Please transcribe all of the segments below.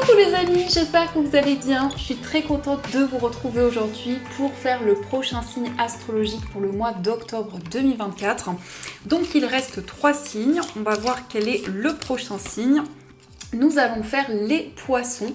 Coucou les amis, j'espère que vous allez bien. Je suis très contente de vous retrouver aujourd'hui pour faire le prochain signe astrologique pour le mois d'octobre 2024. Donc il reste 3 signes, on va voir quel est le prochain signe. Nous allons faire les poissons.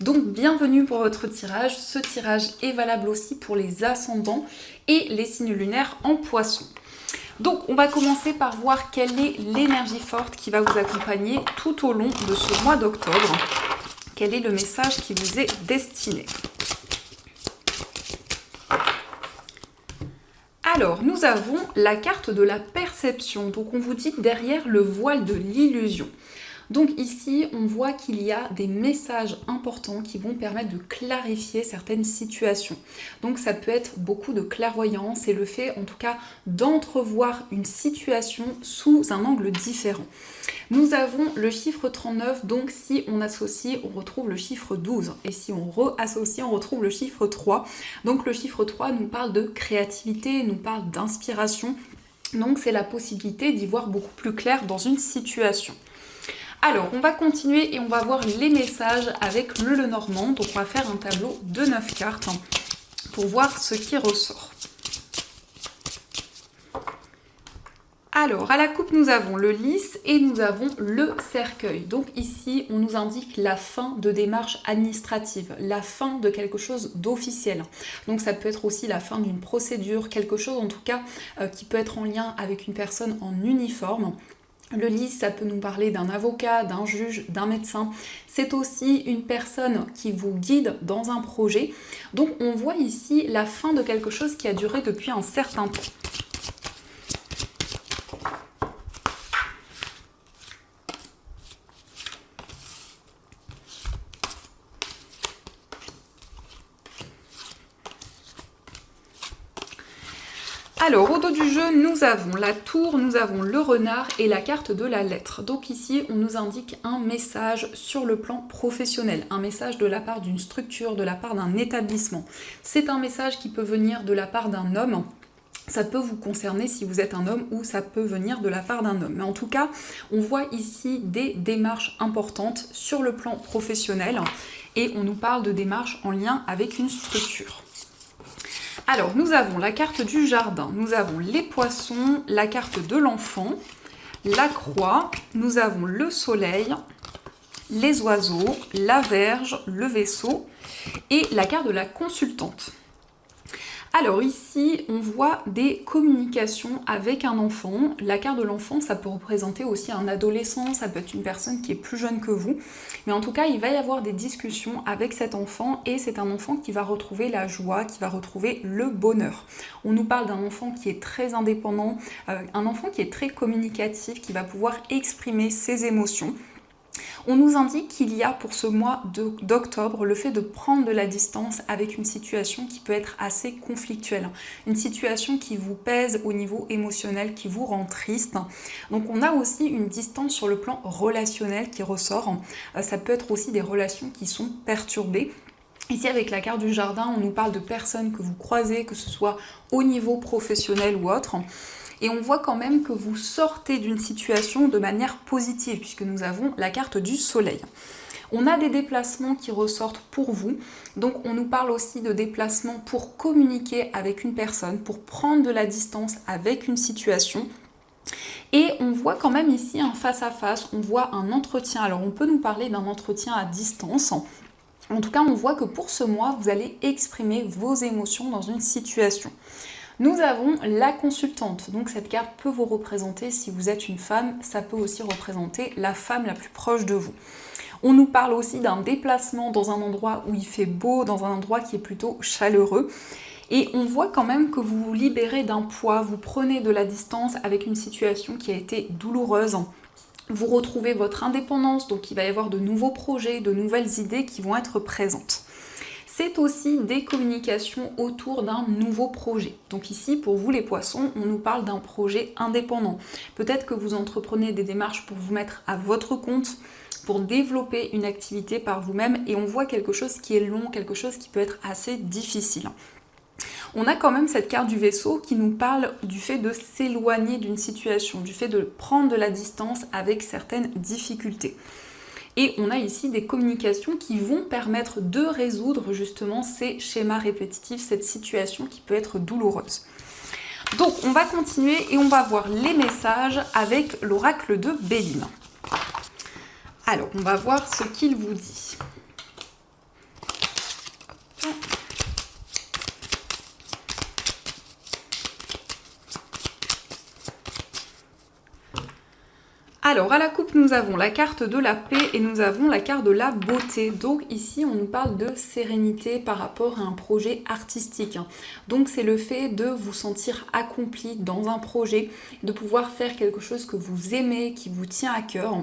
Donc bienvenue pour votre tirage. Ce tirage est valable aussi pour les ascendants et les signes lunaires en poissons. Donc on va commencer par voir quelle est l'énergie forte qui va vous accompagner tout au long de ce mois d'octobre. Quel est le message qui vous est destiné? Alors, nous avons la carte de la perception. Donc on vous dit derrière le voile de l'illusion. Donc ici, on voit qu'il y a des messages importants qui vont permettre de clarifier certaines situations. Donc ça peut être beaucoup de clairvoyance et le fait en tout cas d'entrevoir une situation sous un angle différent. Nous avons le chiffre 39, donc si on associe, on retrouve le chiffre 12. Et si on réassocie, on retrouve le chiffre 3. Donc le chiffre 3 nous parle de créativité, nous parle d'inspiration. Donc c'est la possibilité d'y voir beaucoup plus clair dans une situation. Alors, on va continuer et on va voir les messages avec le Lenormand. Donc, on va faire un tableau de 9 cartes pour voir ce qui ressort. Alors, à la coupe, nous avons le lys et nous avons le cercueil. Donc ici, on nous indique la fin de démarches administratives, la fin de quelque chose d'officiel. Donc ça peut être aussi la fin d'une procédure, quelque chose en tout cas qui peut être en lien avec une personne en uniforme. Le lys, ça peut nous parler d'un avocat, d'un juge, d'un médecin. C'est aussi une personne qui vous guide dans un projet. Donc on voit ici la fin de quelque chose qui a duré depuis un certain temps. Alors, au dos du jeu, nous avons la tour, nous avons le renard et la carte de la lettre. Donc ici, on nous indique un message sur le plan professionnel, un message de la part d'une structure, de la part d'un établissement. C'est un message qui peut venir de la part d'un homme. Ça peut vous concerner si vous êtes un homme ou ça peut venir de la part d'un homme. Mais en tout cas, on voit ici des démarches importantes sur le plan professionnel et on nous parle de démarches en lien avec une structure. Alors, nous avons la carte du jardin, nous avons les poissons, la carte de l'enfant, la croix, nous avons le soleil, les oiseaux, la verge, le vaisseau et la carte de la consultante. Alors ici, on voit des communications avec un enfant. La carte de l'enfant, ça peut représenter aussi un adolescent, ça peut être une personne qui est plus jeune que vous. Mais en tout cas, il va y avoir des discussions avec cet enfant et c'est un enfant qui va retrouver la joie, qui va retrouver le bonheur. On nous parle d'un enfant qui est très indépendant, un enfant qui est très communicatif, qui va pouvoir exprimer ses émotions. On nous indique qu'il y a pour ce mois d'octobre le fait de prendre de la distance avec une situation qui peut être assez conflictuelle, une situation qui vous pèse au niveau émotionnel, qui vous rend triste. Donc on a aussi une distance sur le plan relationnel qui ressort. Ça peut être aussi des relations qui sont perturbées. Ici, avec la carte du jardin, on nous parle de personnes que vous croisez, que ce soit au niveau professionnel ou autre. Et on voit quand même que vous sortez d'une situation de manière positive, puisque nous avons la carte du soleil. On a des déplacements qui ressortent pour vous, donc on nous parle aussi de déplacements pour communiquer avec une personne, pour prendre de la distance avec une situation. Et on voit quand même ici un face-à-face, on voit un entretien. Alors on peut nous parler d'un entretien à distance. En tout cas, on voit que pour ce mois, vous allez exprimer vos émotions dans une situation. Nous avons la consultante, donc cette carte peut vous représenter, si vous êtes une femme, ça peut aussi représenter la femme la plus proche de vous. On nous parle aussi d'un déplacement dans un endroit où il fait beau, dans un endroit qui est plutôt chaleureux. Et on voit quand même que vous vous libérez d'un poids, vous prenez de la distance avec une situation qui a été douloureuse. Vous retrouvez votre indépendance, donc il va y avoir de nouveaux projets, de nouvelles idées qui vont être présentes. C'est aussi des communications autour d'un nouveau projet. Donc ici, pour vous les poissons, on nous parle d'un projet indépendant. Peut-être que vous entreprenez des démarches pour vous mettre à votre compte, pour développer une activité par vous-même et on voit quelque chose qui est long, quelque chose qui peut être assez difficile. On a quand même cette carte du vaisseau qui nous parle du fait de s'éloigner d'une situation, du fait de prendre de la distance avec certaines difficultés. Et on a ici des communications qui vont permettre de résoudre justement ces schémas répétitifs, cette situation qui peut être douloureuse. Donc on va continuer et on va voir les messages avec l'oracle de Béline. Alors on va voir ce qu'il vous dit. Alors, à la coupe, nous avons la carte de la paix et nous avons la carte de la beauté. Donc ici, on nous parle de sérénité par rapport à un projet artistique. Donc c'est le fait de vous sentir accompli dans un projet, de pouvoir faire quelque chose que vous aimez, qui vous tient à cœur.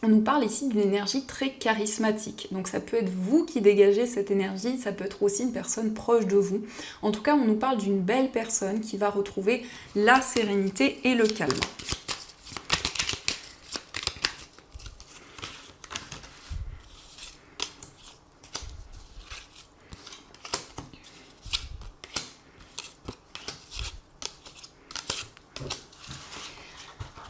On nous parle ici d'une énergie très charismatique. Donc ça peut être vous qui dégagez cette énergie, ça peut être aussi une personne proche de vous. En tout cas, on nous parle d'une belle personne qui va retrouver la sérénité et le calme.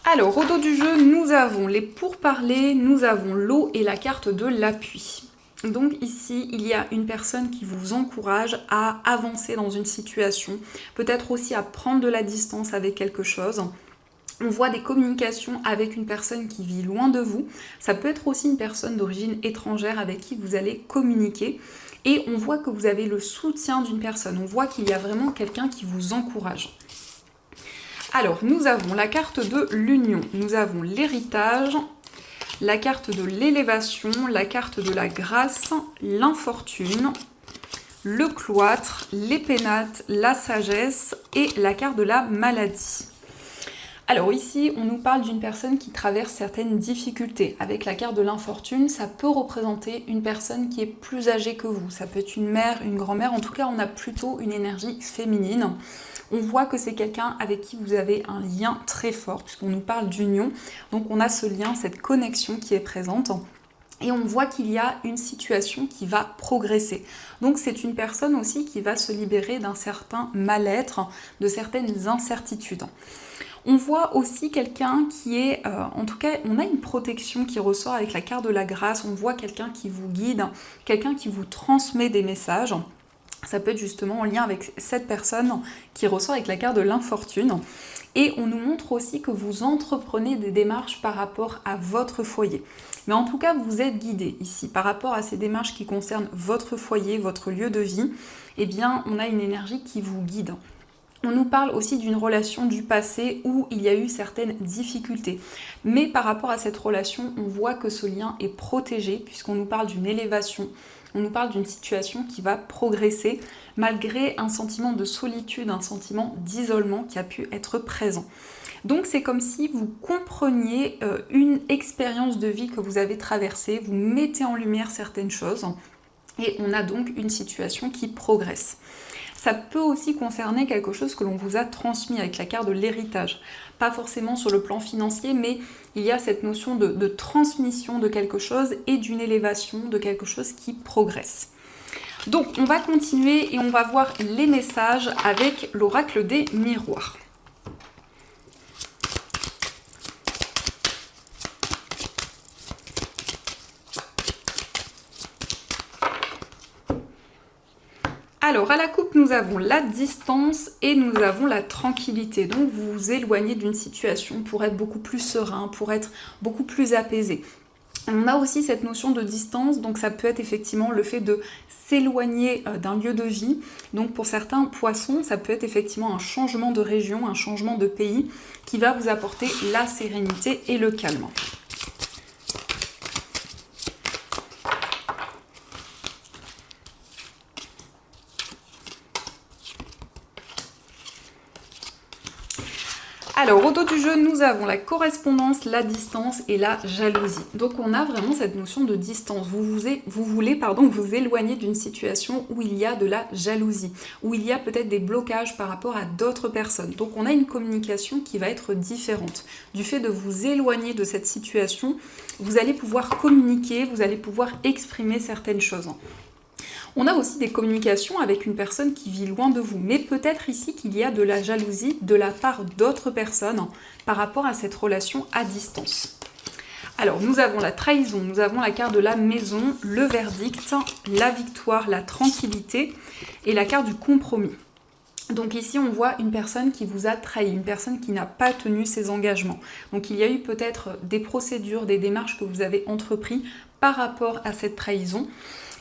Alors, au dos du jeu, nous avons les pourparlers, nous avons l'eau et la carte de l'appui. Donc ici, il y a une personne qui vous encourage à avancer dans une situation, peut-être aussi à prendre de la distance avec quelque chose. On voit des communications avec une personne qui vit loin de vous. Ça peut être aussi une personne d'origine étrangère avec qui vous allez communiquer. Et on voit que vous avez le soutien d'une personne. On voit qu'il y a vraiment quelqu'un qui vous encourage. Alors, nous avons la carte de l'union, nous avons l'héritage, la carte de l'élévation, la carte de la grâce, l'infortune, le cloître, les pénates, la sagesse et la carte de la maladie. Alors ici, on nous parle d'une personne qui traverse certaines difficultés. Avec la carte de l'infortune, ça peut représenter une personne qui est plus âgée que vous. Ça peut être une mère, une grand-mère. En tout cas, on a plutôt une énergie féminine. On voit que c'est quelqu'un avec qui vous avez un lien très fort, puisqu'on nous parle d'union. Donc on a ce lien, cette connexion qui est présente. Et on voit qu'il y a une situation qui va progresser. Donc c'est une personne aussi qui va se libérer d'un certain mal-être, de certaines incertitudes. On voit aussi quelqu'un qui est, en tout cas, on a une protection qui ressort avec la carte de la grâce. On voit quelqu'un qui vous guide, quelqu'un qui vous transmet des messages. Ça peut être justement en lien avec cette personne qui ressort avec la carte de l'infortune. Et on nous montre aussi que vous entreprenez des démarches par rapport à votre foyer. Mais en tout cas, vous êtes guidé ici. Par rapport à ces démarches qui concernent votre foyer, votre lieu de vie, eh bien, on a une énergie qui vous guide. On nous parle aussi d'une relation du passé où il y a eu certaines difficultés. Mais par rapport à cette relation, on voit que ce lien est protégé puisqu'on nous parle d'une élévation. On nous parle d'une situation qui va progresser malgré un sentiment de solitude, un sentiment d'isolement qui a pu être présent. Donc c'est comme si vous compreniez une expérience de vie que vous avez traversée, vous mettez en lumière certaines choses et on a donc une situation qui progresse. Ça peut aussi concerner quelque chose que l'on vous a transmis avec la carte de l'héritage. Pas forcément sur le plan financier, mais il y a cette notion de transmission de quelque chose et d'une élévation de quelque chose qui progresse. Donc on va continuer et on va voir les messages avec l'oracle des miroirs. Alors, à la coupe, nous avons la distance et nous avons la tranquillité. Donc, vous vous éloignez d'une situation pour être beaucoup plus serein, pour être beaucoup plus apaisé. On a aussi cette notion de distance, donc ça peut être effectivement le fait de s'éloigner d'un lieu de vie. Donc, pour certains poissons, ça peut être effectivement un changement de région, un changement de pays qui va vous apporter la sérénité et le calme. Alors, au dos du jeu, nous avons la correspondance, la distance et la jalousie. Donc, on a vraiment cette notion de distance. Vous voulez vous éloigner d'une situation où il y a de la jalousie, où il y a peut-être des blocages par rapport à d'autres personnes. Donc, on a une communication qui va être différente. Du fait de vous éloigner de cette situation, vous allez pouvoir communiquer, vous allez pouvoir exprimer certaines choses. On a aussi des communications avec une personne qui vit loin de vous, mais peut-être ici qu'il y a de la jalousie de la part d'autres personnes par rapport à cette relation à distance. Alors, nous avons la trahison, nous avons la carte de la maison, le verdict, la victoire, la tranquillité et la carte du compromis. Donc ici, on voit une personne qui vous a trahi, une personne qui n'a pas tenu ses engagements. Donc il y a eu peut-être des procédures, des démarches que vous avez entreprises par rapport à cette trahison.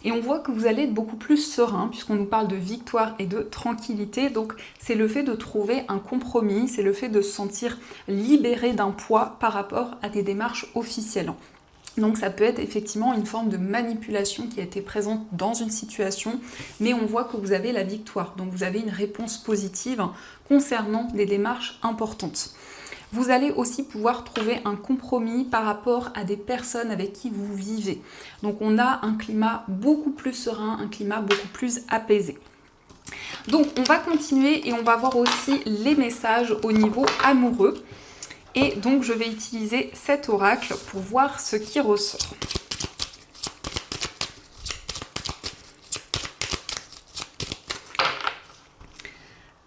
Et on voit que vous allez être beaucoup plus serein, puisqu'on nous parle de victoire et de tranquillité. Donc c'est le fait de trouver un compromis, c'est le fait de se sentir libéré d'un poids par rapport à des démarches officielles. Donc ça peut être effectivement une forme de manipulation qui a été présente dans une situation, mais on voit que vous avez la victoire, donc vous avez une réponse positive concernant des démarches importantes. Vous allez aussi pouvoir trouver un compromis par rapport à des personnes avec qui vous vivez. Donc on a un climat beaucoup plus serein, un climat beaucoup plus apaisé. Donc on va continuer et on va voir aussi les messages au niveau amoureux. Et donc je vais utiliser cet oracle pour voir ce qui ressort.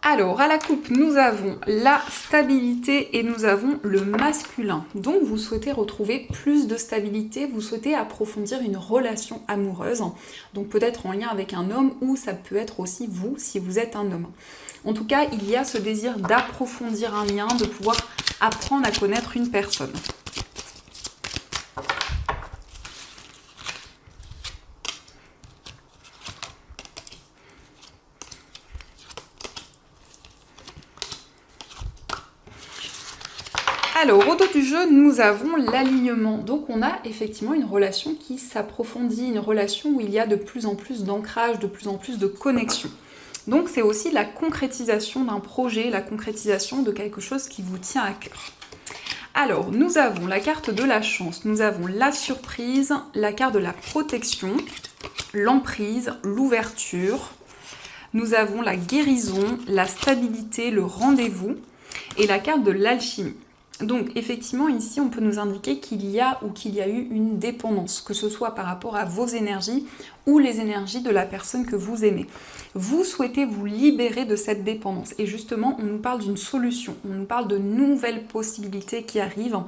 Alors, à la coupe, nous avons la stabilité et nous avons le masculin. Donc, vous souhaitez retrouver plus de stabilité, vous souhaitez approfondir une relation amoureuse. Donc, peut-être en lien avec un homme ou ça peut être aussi vous, si vous êtes un homme. En tout cas, il y a ce désir d'approfondir un lien, de pouvoir apprendre à connaître une personne. Alors, au dos du jeu, nous avons l'alignement. Donc, on a effectivement une relation qui s'approfondit, une relation où il y a de plus en plus d'ancrage, de plus en plus de connexion. Donc, c'est aussi la concrétisation d'un projet, la concrétisation de quelque chose qui vous tient à cœur. Alors, nous avons la carte de la chance, nous avons la surprise, la carte de la protection, l'emprise, l'ouverture. Nous avons la guérison, la stabilité, le rendez-vous et la carte de l'alchimie. Donc effectivement ici on peut nous indiquer qu'il y a eu une dépendance, que ce soit par rapport à vos énergies ou les énergies de la personne que vous aimez. Vous souhaitez vous libérer de cette dépendance et justement on nous parle d'une solution, on nous parle de nouvelles possibilités qui arrivent,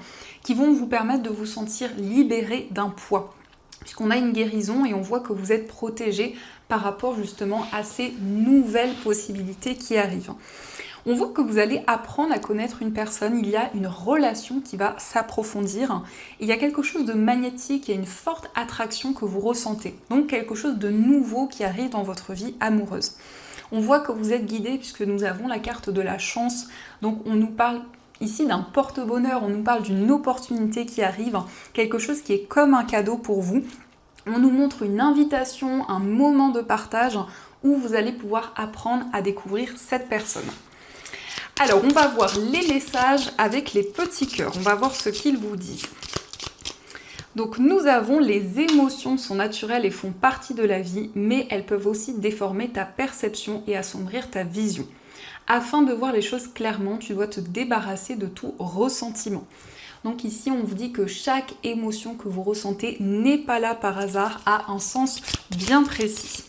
qui vont vous permettre de vous sentir libéré d'un poids. Puisqu'on a une guérison et on voit que vous êtes protégé par rapport justement à ces nouvelles possibilités qui arrivent. On voit que vous allez apprendre à connaître une personne, il y a une relation qui va s'approfondir, il y a quelque chose de magnétique, il y a une forte attraction que vous ressentez, donc quelque chose de nouveau qui arrive dans votre vie amoureuse. On voit que vous êtes guidé puisque nous avons la carte de la chance, donc on nous parle ici d'un porte-bonheur, on nous parle d'une opportunité qui arrive, quelque chose qui est comme un cadeau pour vous. On nous montre une invitation, un moment de partage où vous allez pouvoir apprendre à découvrir cette personne. Alors, on va voir les messages avec les petits cœurs. On va voir ce qu'ils vous disent. Donc, nous avons les émotions sont naturelles et font partie de la vie, mais elles peuvent aussi déformer ta perception et assombrir ta vision. Afin de voir les choses clairement, tu dois te débarrasser de tout ressentiment. Donc ici, on vous dit que chaque émotion que vous ressentez n'est pas là par hasard, a un sens bien précis.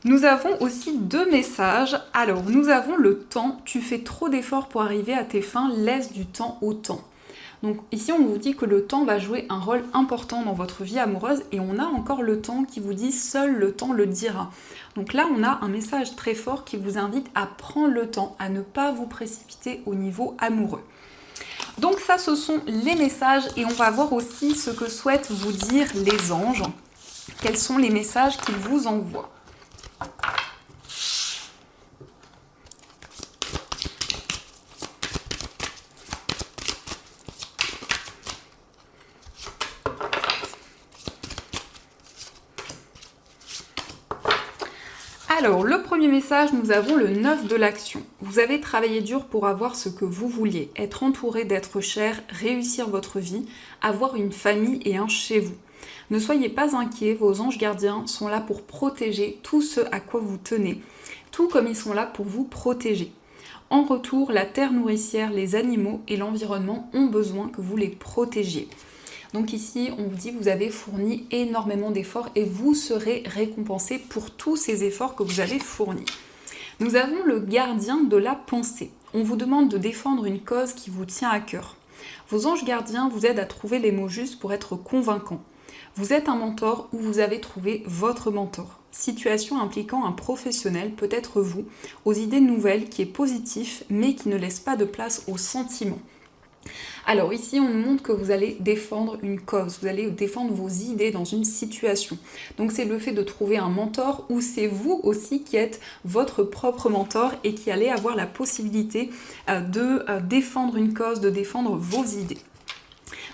Nous avons aussi deux messages. Alors, nous avons le temps. Tu fais trop d'efforts pour arriver à tes fins. Laisse du temps au temps. Donc ici, on vous dit que le temps va jouer un rôle important dans votre vie amoureuse. Et on a encore le temps qui vous dit « seul le temps le dira ». Donc là, on a un message très fort qui vous invite à prendre le temps, à ne pas vous précipiter au niveau amoureux. Donc ça, ce sont les messages. Et on va voir aussi ce que souhaitent vous dire les anges. Quels sont les messages qu'ils vous envoient. Alors, le premier message, nous avons le 9 de l'action. Vous avez travaillé dur pour avoir ce que vous vouliez, être entouré d'êtres chers, réussir votre vie, avoir une famille et un chez vous. Ne soyez pas inquiets, vos anges gardiens sont là pour protéger tout ce à quoi vous tenez, tout comme ils sont là pour vous protéger. En retour, la terre nourricière, les animaux et l'environnement ont besoin que vous les protégiez. Donc ici, on vous dit que vous avez fourni énormément d'efforts et vous serez récompensé pour tous ces efforts que vous avez fournis. Nous avons le gardien de la pensée. On vous demande de défendre une cause qui vous tient à cœur. Vos anges gardiens vous aident à trouver les mots justes pour être convaincants. Vous êtes un mentor ou vous avez trouvé votre mentor. Situation impliquant un professionnel, peut-être vous, aux idées nouvelles qui est positif mais qui ne laisse pas de place aux sentiments. Alors ici, on nous montre que vous allez défendre une cause, vous allez défendre vos idées dans une situation. Donc c'est le fait de trouver un mentor ou c'est vous aussi qui êtes votre propre mentor et qui allez avoir la possibilité de défendre une cause, de défendre vos idées.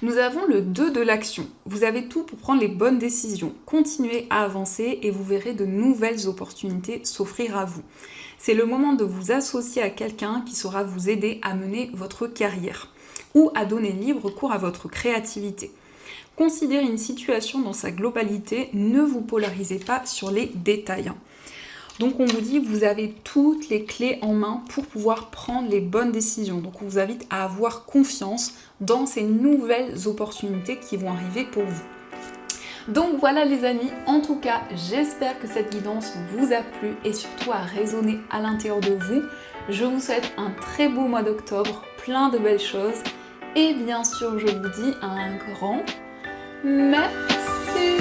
Nous avons le 2 de l'action. Vous avez tout pour prendre les bonnes décisions. Continuez à avancer et vous verrez de nouvelles opportunités s'offrir à vous. C'est le moment de vous associer à quelqu'un qui saura vous aider à mener votre carrière ou à donner libre cours à votre créativité. Considérez une situation dans sa globalité, ne vous polarisez pas sur les détails. Donc on vous dit, vous avez toutes les clés en main pour pouvoir prendre les bonnes décisions. Donc on vous invite à avoir confiance dans ces nouvelles opportunités qui vont arriver pour vous. Donc voilà les amis, en tout cas, j'espère que cette guidance vous a plu et surtout a résonné à l'intérieur de vous. Je vous souhaite un très beau mois d'octobre, plein de belles choses. Et bien sûr, je vous dis un grand merci.